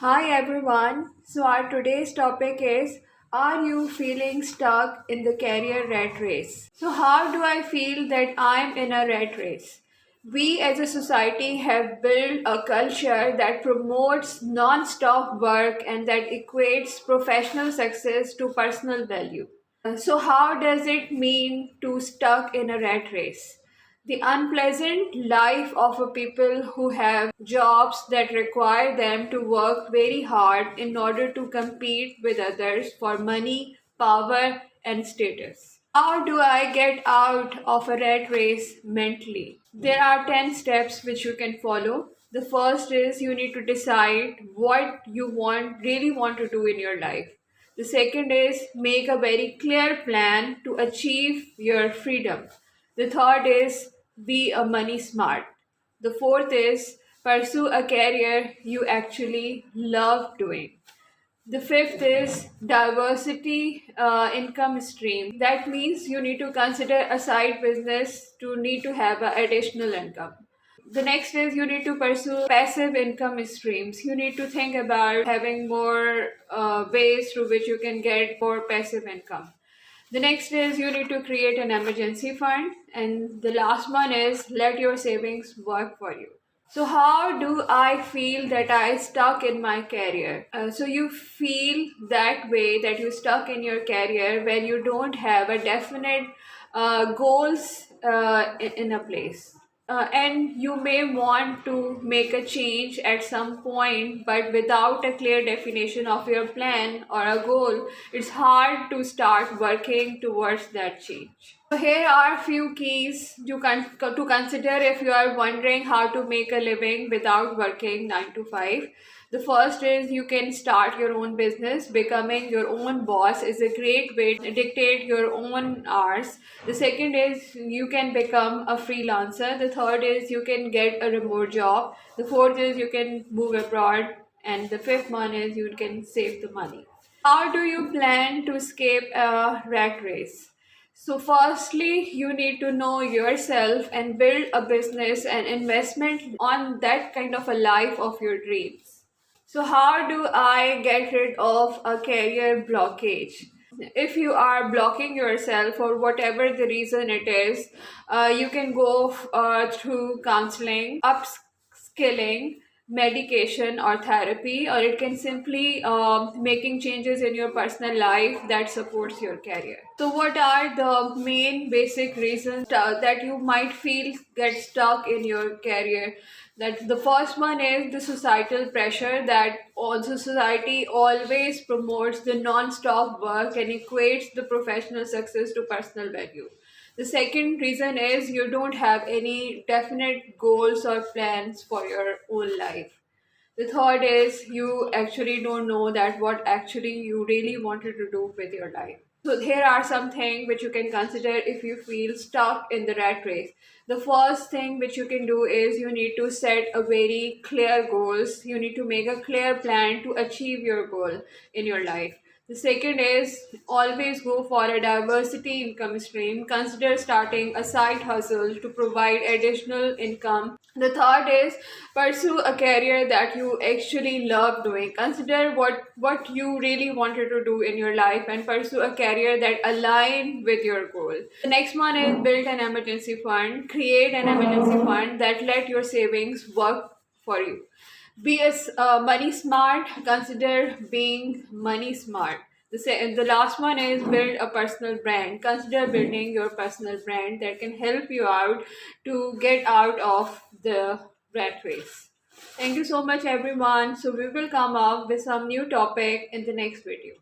Hi everyone. So our today's topic is, are you feeling stuck in the career rat race? So how do I feel that I'm in a rat race? We as a society have built a culture that promotes non-stop work and that equates professional success to personal value. So how does it mean to stuck in a rat race? The unpleasant life of a people who have jobs that require them to work very hard in order to compete with others for money, power, and status. How do I get out of a rat race mentally? There are 10 steps which you can follow. The first is you need to decide what you really want to do in your life. The second is make a very clear plan to achieve your freedom. The third is be a money smart. The fourth is pursue a career you actually love doing. The fifth is diversity income stream. That means you need to consider a side business to need to have an additional income. The next is you need to pursue passive income streams. You need to think about having more ways through which you can get more passive income. The next is you need to create an emergency fund. And the last one is let your savings work for you. So how do I feel that I stuck in my career? So you feel that way that you stuck in your career when you don't have a definite goals in a place. And you may want to make a change at some point, but without a clear definition of your plan or a goal, it's hard to start working towards that change. So here are a few keys to consider if you are wondering how to make a living without working 9 to 5. The first is you can start your own business. Becoming your own boss is a great way to dictate your own hours. The second is you can become a freelancer. The third is you can get a remote job. The fourth is you can move abroad. And the fifth one is you can save the money. How do you plan to escape a rat race? So, firstly, you need to know yourself and build a business and investment on that kind of a life of your dreams. So, how do I get rid of a career blockage? If you are blocking yourself for whatever the reason it is, you can go through counseling, upskilling, medication or therapy, or it can simply making changes in your personal life that supports your career. So what are the main basic reasons that you might feel get stuck in your career? That the first one is the societal pressure, that also society always promotes the non-stop work and equates the professional success to personal value. The second reason is you don't have any definite goals or plans for your own life. The third is you actually don't know that what actually you really wanted to do with your life. So here are some things which you can consider if you feel stuck in the rat race. The first thing which you can do is you need to set a very clear goals. You need to make a clear plan to achieve your goal in your life. The second is always go for a diversity income stream. Consider starting a side hustle to provide additional income. The third is pursue a career that you actually love doing. Consider what you really wanted to do in your life and pursue a career that align with your goal. The next one is build an emergency fund. Create an emergency fund that let your savings work for you. Be money smart. Consider being money smart. The last one is build a personal brand. Consider building your personal brand that can help you out to get out of the rat race. Thank you so much, everyone. So we will come up with some new topic in the next video.